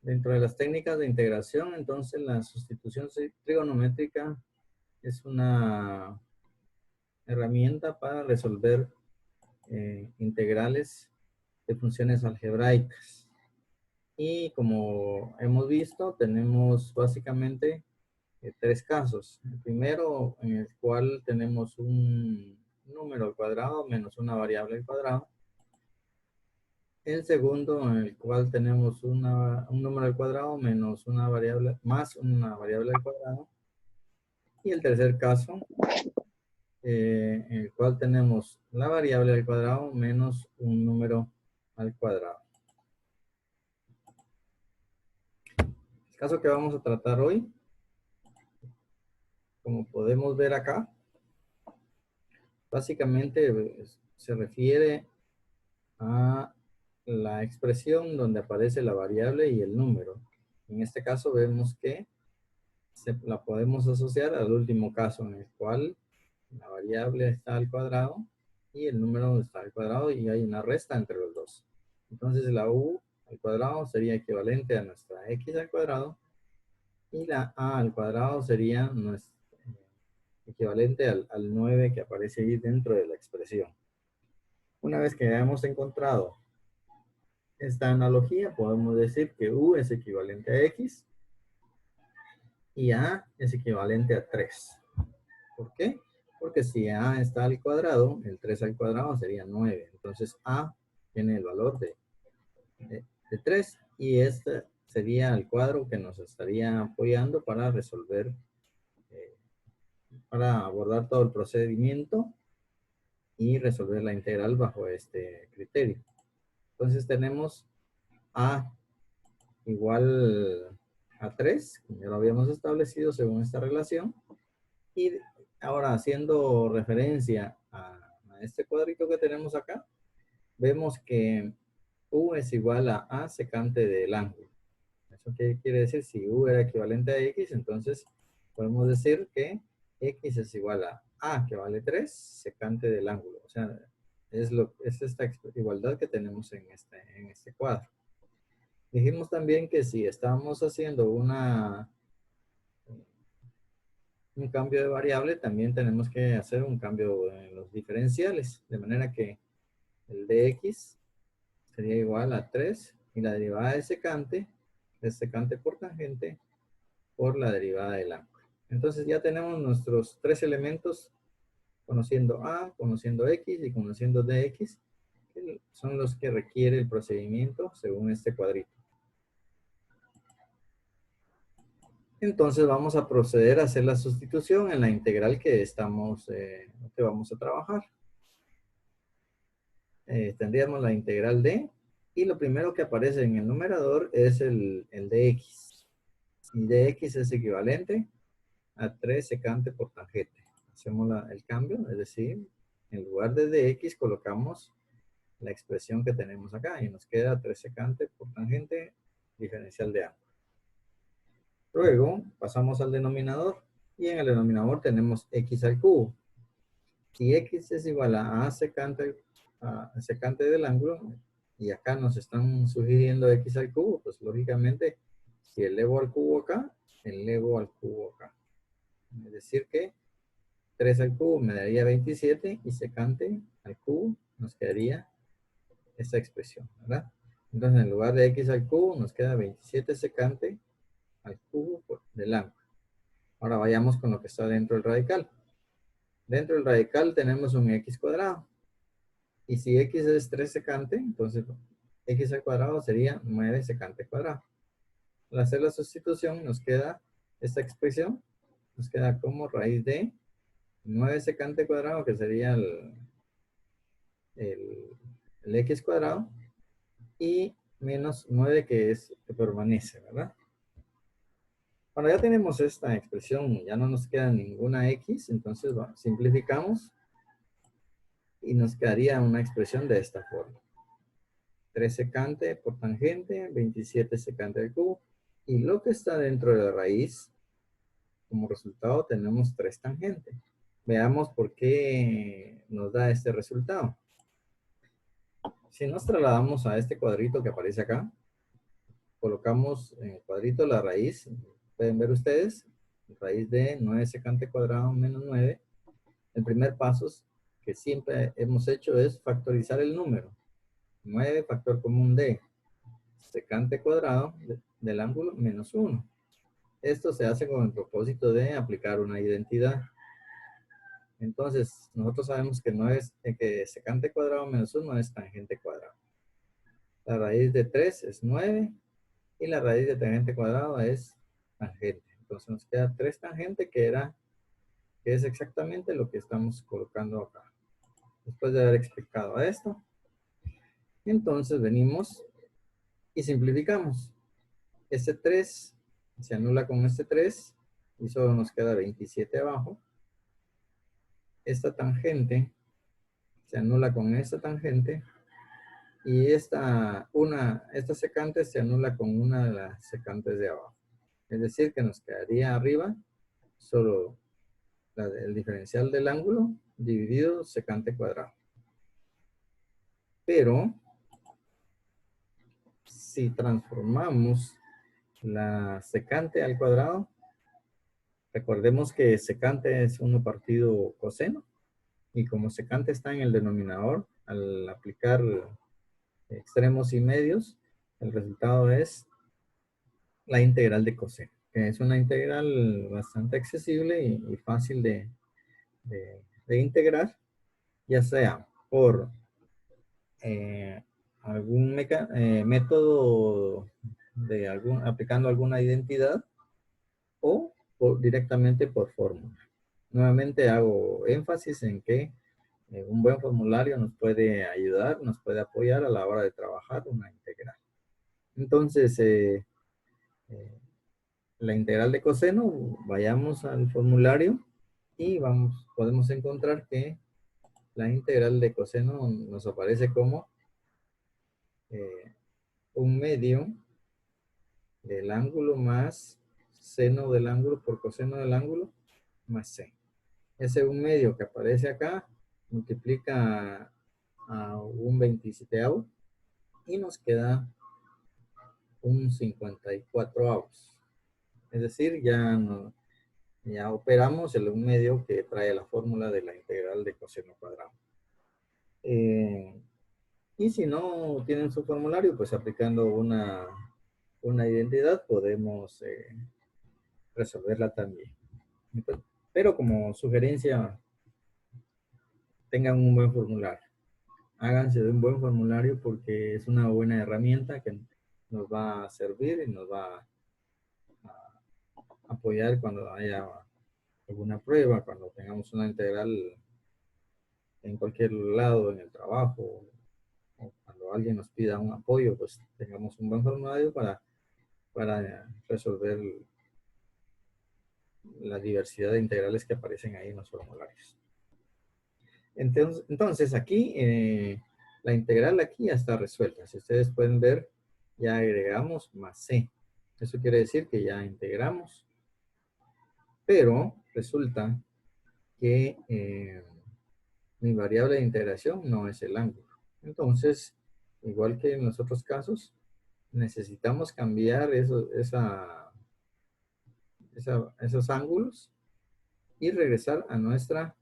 Dentro de las técnicas de integración, entonces la sustitución trigonométrica es una herramienta para resolver integrales de funciones algebraicas. Y como hemos visto, tenemos básicamente tres casos. El primero, en el cual tenemos un número al cuadrado menos una variable al cuadrado. El segundo, en el cual tenemos un número al cuadrado menos una variable, más una variable al cuadrado. Y el tercer caso, en el cual tenemos la variable al cuadrado menos un número al cuadrado. El caso que vamos a tratar hoy, como podemos ver acá, básicamente se refiere a la expresión donde aparece la variable y el número. En este caso vemos que la podemos asociar al último caso, en el cual la variable está al cuadrado y el número está al cuadrado y hay una resta entre los dos. Entonces la u al cuadrado sería equivalente a nuestra x al cuadrado y la a al cuadrado sería nuestra, equivalente al 9 que aparece ahí dentro de la expresión. Una vez que hayamos encontrado esta analogía, podemos decir que u es equivalente a x y a es equivalente a 3. ¿Por qué? Porque si a está al cuadrado, el 3 al cuadrado sería 9. Entonces a tiene el valor de 3 y este sería el cuadro que nos estaría apoyando para resolver, para abordar todo el procedimiento y resolver la integral bajo este criterio. Entonces tenemos a igual a 3, como ya lo habíamos establecido según esta relación. Y ahora, haciendo referencia a este cuadrito que tenemos acá, vemos que u es igual a secante del ángulo. ¿Eso qué quiere decir? Si u era equivalente a x, entonces podemos decir que x es igual a que vale 3, secante del ángulo. O sea, es esta igualdad que tenemos en este cuadro. Dijimos también que si estamos haciendo un cambio de variable, también tenemos que hacer un cambio en los diferenciales, de manera que el de x sería igual a 3 y la derivada de secante es secante por tangente por la derivada del ángulo. Entonces ya tenemos nuestros tres elementos, conociendo a, conociendo x y conociendo dx, que son los que requiere el procedimiento según este cuadrito. Entonces vamos a proceder a hacer la sustitución en la integral que vamos a trabajar. Tendríamos la integral de, y lo primero que aparece en el numerador es el dx. Y dx es equivalente a 3 secante por tangente. Hacemos el cambio, es decir, en lugar de dx colocamos la expresión que tenemos acá y nos queda 3 secante por tangente diferencial de ángulo. Luego pasamos al denominador y en el denominador tenemos x al cubo. Si x es igual a secante del ángulo y acá nos están sugiriendo x al cubo, pues lógicamente si elevo al cubo acá, elevo al cubo acá. Es decir que 3 al cubo me daría 27 y secante al cubo nos quedaría esta expresión, ¿verdad? Entonces en lugar de x al cubo nos queda 27 secante al cubo del ángulo. Ahora vayamos con lo que está dentro del radical. Dentro del radical tenemos un x cuadrado. Y si x es 3 secante, entonces x al cuadrado sería 9 secante cuadrado. Al hacer la sustitución nos queda esta expresión, nos queda como raíz de 9 secante cuadrado, que sería el x cuadrado, y menos 9 que permanece, ¿verdad? Cuando ya tenemos esta expresión y ya no nos queda ninguna x, entonces simplificamos y nos quedaría una expresión de esta forma. 3 secante por tangente, 27 secante al cubo, y lo que está dentro de la raíz, como resultado tenemos 3 tangente. Veamos por qué nos da este resultado. Si nos trasladamos a este cuadrito que aparece acá, colocamos en el cuadrito la raíz. Pueden ver ustedes, raíz de 9 secante cuadrado menos 9. El primer paso que siempre hemos hecho es factorizar el número. 9 factor común de secante cuadrado del ángulo menos 1. Esto se hace con el propósito de aplicar una identidad. Entonces, nosotros sabemos que que secante cuadrado menos 1 es tangente cuadrado. La raíz de 3 es 9 y la raíz de tangente cuadrado es tangente. Entonces nos queda 3 tangente que es exactamente lo que estamos colocando acá. Después de haber explicado esto, entonces venimos y simplificamos. Este 3 se anula con este 3 y solo nos queda 27 abajo. Esta tangente se anula con esta tangente y esta secante se anula con una de las secantes de abajo. Es decir, que nos quedaría arriba solo el diferencial del ángulo dividido secante cuadrado. Pero si transformamos la secante al cuadrado, recordemos que secante es 1 partido coseno, y como secante está en el denominador, al aplicar extremos y medios, el resultado es la integral de coseno, que es una integral bastante accesible y fácil de integrar, ya sea por algún método aplicando alguna identidad o directamente por fórmula. Nuevamente hago énfasis en que un buen formulario nos puede ayudar, nos puede apoyar a la hora de trabajar una integral. Entonces, la integral de coseno, vayamos al formulario y podemos encontrar que la integral de coseno nos aparece como un medio del ángulo más seno del ángulo por coseno del ángulo más c. Ese un medio que aparece acá multiplica a un 27avo y nos queda un 54avos. Es decir, ya operamos el un medio que trae la fórmula de la integral de coseno cuadrado. Y si no tienen su formulario, pues aplicando una identidad podemos resolverla también. Pero como sugerencia, tengan un buen formulario. Háganse de un buen formulario porque es una buena herramienta que nos va a servir y nos va a apoyar cuando haya alguna prueba, cuando tengamos una integral en cualquier lado, en el trabajo, o cuando alguien nos pida un apoyo, pues tengamos un buen formulario para resolver la diversidad de integrales que aparecen ahí en los formularios. Entonces aquí, la integral aquí ya está resuelta. Si ustedes pueden ver, ya agregamos más c. Eso quiere decir que ya integramos. Pero resulta que mi variable de integración no es el ángulo. Entonces, igual que en los otros casos, necesitamos cambiar esos ángulos y regresar a nuestra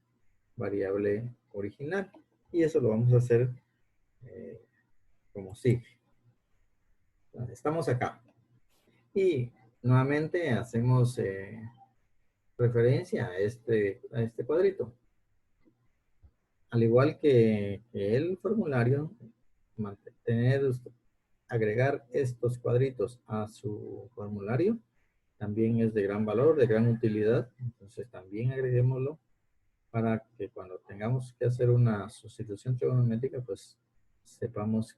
variable original. Y eso lo vamos a hacer como sigue. Entonces, estamos acá. Y nuevamente hacemos referencia a este cuadrito. Al igual que el formulario, agregar estos cuadritos a su formulario también es de gran valor, de gran utilidad. Entonces también agreguémoslo para que cuando tengamos que hacer una sustitución trigonométrica, pues sepamos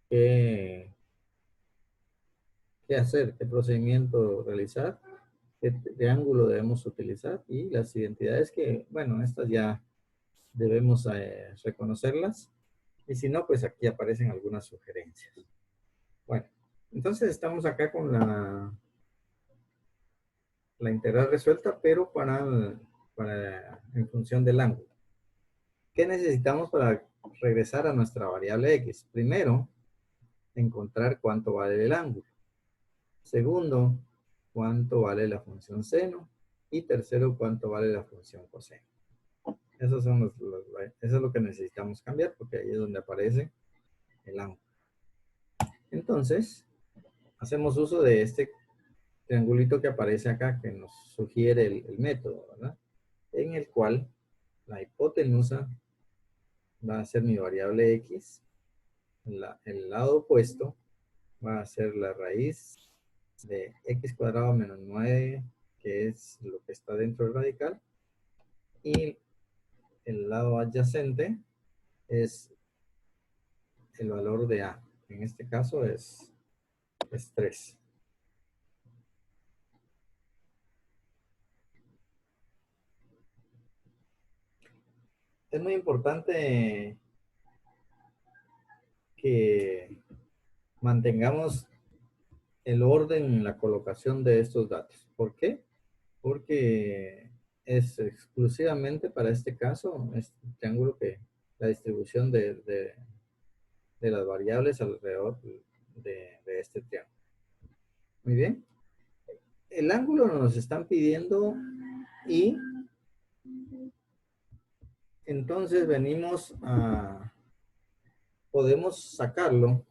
qué hacer, qué procedimiento realizar, qué ángulo debemos utilizar y las identidades que, bueno, estas ya debemos reconocerlas. Y si no, pues aquí aparecen algunas sugerencias. Bueno, entonces estamos acá con la integral resuelta, pero en función del ángulo. ¿Qué necesitamos para regresar a nuestra variable x? Primero, encontrar cuánto vale el ángulo. Segundo, cuánto vale la función seno. Y tercero, cuánto vale la función coseno. Esos son eso es lo que necesitamos cambiar porque ahí es donde aparece el ángulo. Entonces, hacemos uso de este triangulito que aparece acá que nos sugiere el método, ¿verdad? En el cual la hipotenusa va a ser mi variable x, el lado opuesto va a ser la raíz de x cuadrado menos 9, que es lo que está dentro del radical, y el lado adyacente es el valor de a. En este caso es 3. Es muy importante que mantengamos el orden en la colocación de estos datos. ¿Por qué? Porque es exclusivamente para este caso, este triángulo, que la distribución de las variables alrededor de este triángulo. Muy bien. El ángulo nos están pidiendo y entonces venimos a, podemos sacarlo,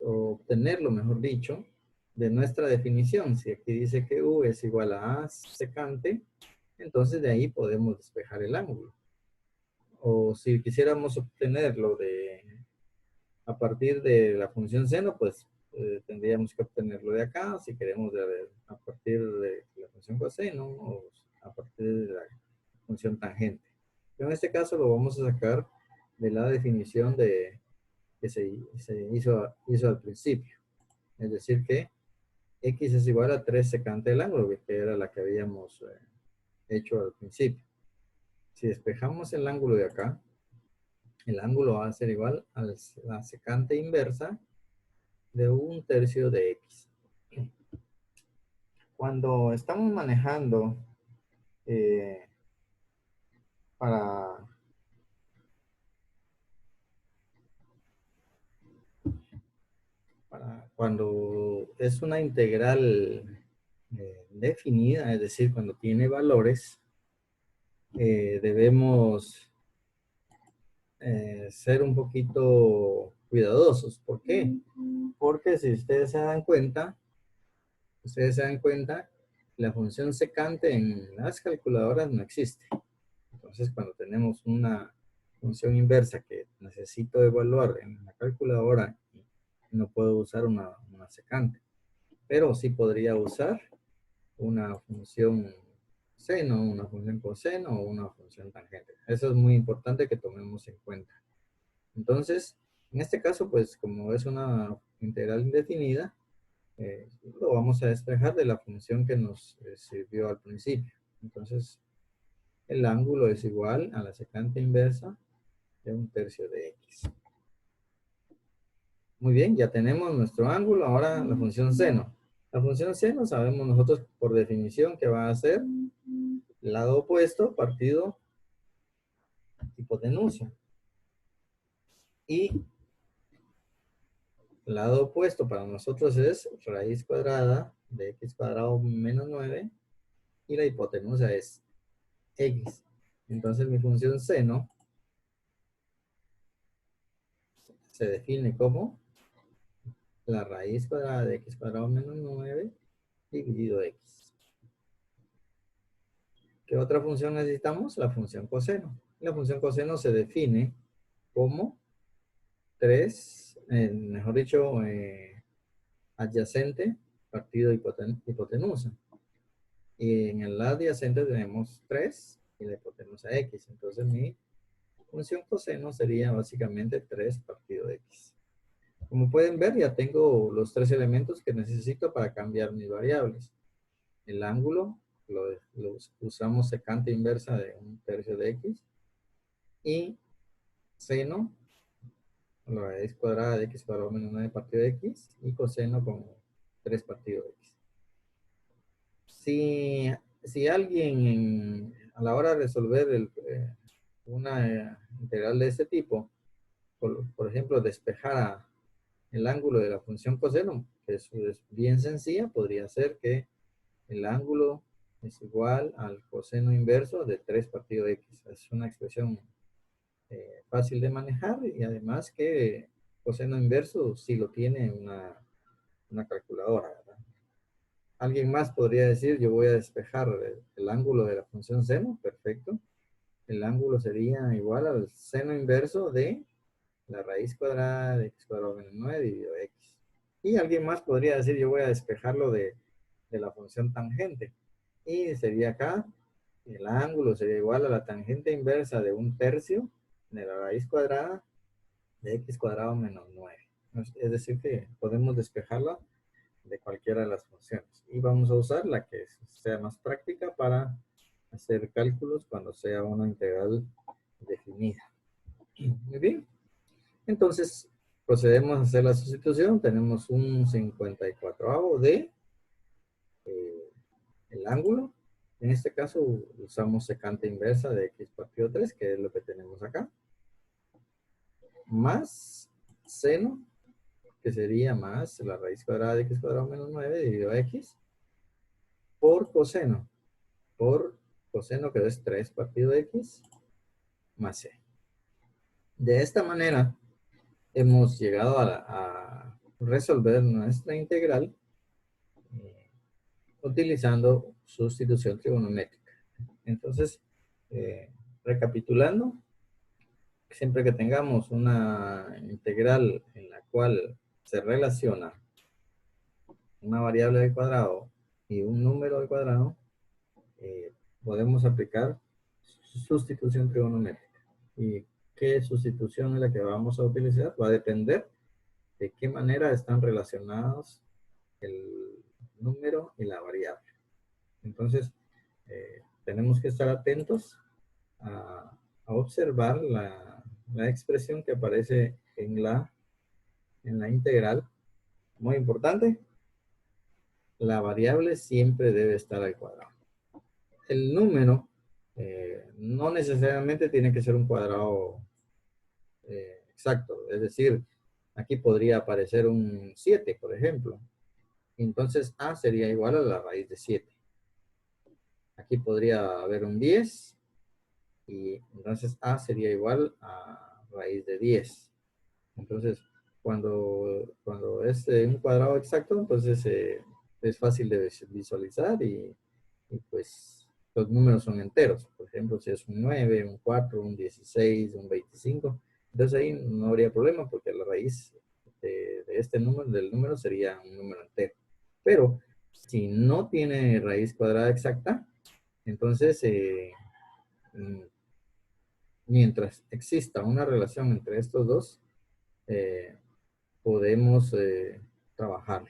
o obtenerlo, mejor dicho, de nuestra definición. Si aquí dice que U es igual a secante, entonces de ahí podemos despejar el ángulo. O si quisiéramos obtenerlo a partir de la función seno, pues tendríamos que obtenerlo de acá. Si queremos a partir de la función coseno o a partir de la función tangente. Pero en este caso lo vamos a sacar de la definición que se hizo al principio. Es decir que x es igual a 3 secante del ángulo, que era la que habíamos hecho al principio. Si despejamos el ángulo de acá, el ángulo va a ser igual a la secante inversa de 1/3 de x. Cuando estamos manejando eh, para cuando es una integral definida, es decir, cuando tiene valores, debemos ser un poquito cuidadosos. ¿Por qué? Porque si ustedes se dan cuenta, la función secante en las calculadoras no existe. Entonces, cuando tenemos una función inversa que necesito evaluar en la calculadora, no puedo usar una secante. Pero sí podría usar una función seno, una función coseno o una función tangente. Eso es muy importante que tomemos en cuenta. Entonces, en este caso, pues como es una integral indefinida, lo vamos a despejar de la función que nos sirvió al principio. Entonces, el ángulo es igual a la secante inversa de 1/3 de x. Muy bien, ya tenemos nuestro ángulo. Ahora la función seno. La función seno sabemos nosotros por definición que va a ser el lado opuesto partido hipotenusa. Y el lado opuesto para nosotros es raíz cuadrada de x cuadrado menos 9 y la hipotenusa es x. Entonces mi función seno se define como la raíz cuadrada de x cuadrado menos 9 dividido x. ¿Qué otra función necesitamos? La función coseno. La función coseno se define como 3, mejor dicho, adyacente partido hipotenusa. Y en el adyacente tenemos 3 y la hipotenusa x. Entonces mi función coseno sería básicamente 3 partido x. Como pueden ver, ya tengo los 3 elementos que necesito para cambiar mis variables. El ángulo lo usamos secante inversa de 1/3 de x. Y seno, la raíz cuadrada de x cuadrado menos 9 partido de x. Y coseno como 3 partido de x. Si alguien a la hora de resolver una integral de este tipo, por ejemplo, despejara el ángulo de la función coseno, que eso es bien sencilla, podría ser que el ángulo es igual al coseno inverso de 3 partido x. Es una expresión fácil de manejar y además que coseno inverso sí lo tiene una calculadora, ¿verdad? Alguien más podría decir, yo voy a despejar el ángulo de la función seno, perfecto. El ángulo sería igual al seno inverso de la raíz cuadrada de x cuadrado menos 9 dividido x. Y alguien más podría decir, yo voy a despejarlo de la función tangente. Y sería acá, el ángulo sería igual a la tangente inversa de 1/3 de la raíz cuadrada de x cuadrado menos 9. Es decir, que podemos despejarla de cualquiera de las funciones. Y vamos a usar la que sea más práctica para hacer cálculos cuando sea una integral definida. Muy bien. Entonces, procedemos a hacer la sustitución. Tenemos un 54avo de el ángulo. En este caso usamos secante inversa de x partido 3, que es lo que tenemos acá. Más seno, que sería más la raíz cuadrada de x cuadrado menos 9 dividido a x, por coseno. Por coseno, que es 3 partido x, más c. De esta manera, hemos llegado a resolver nuestra integral utilizando sustitución trigonométrica. Entonces, recapitulando, siempre que tengamos una integral en la cual se relaciona una variable al cuadrado y un número al cuadrado, podemos aplicar sustitución trigonométrica. ¿Y qué sustitución es la que vamos a utilizar? Va a depender de qué manera están relacionados el número y la variable. Entonces, tenemos que estar atentos a observar la expresión que aparece en la integral. Muy importante, la variable siempre debe estar al cuadrado. El número no necesariamente tiene que ser un cuadrado exacto. Es decir, aquí podría aparecer un 7, por ejemplo. Entonces a sería igual a la raíz de 7. Aquí podría haber un 10 y entonces a sería igual a raíz de 10. Entonces, cuando es un cuadrado exacto, entonces es fácil de visualizar y pues los números son enteros. Por ejemplo, si es un 9, un 4, un 16, un 25, entonces ahí no habría problema porque la raíz de este número, del número, sería un número entero. Pero si no tiene raíz cuadrada exacta, entonces mientras exista una relación entre estos dos, podemos trabajar.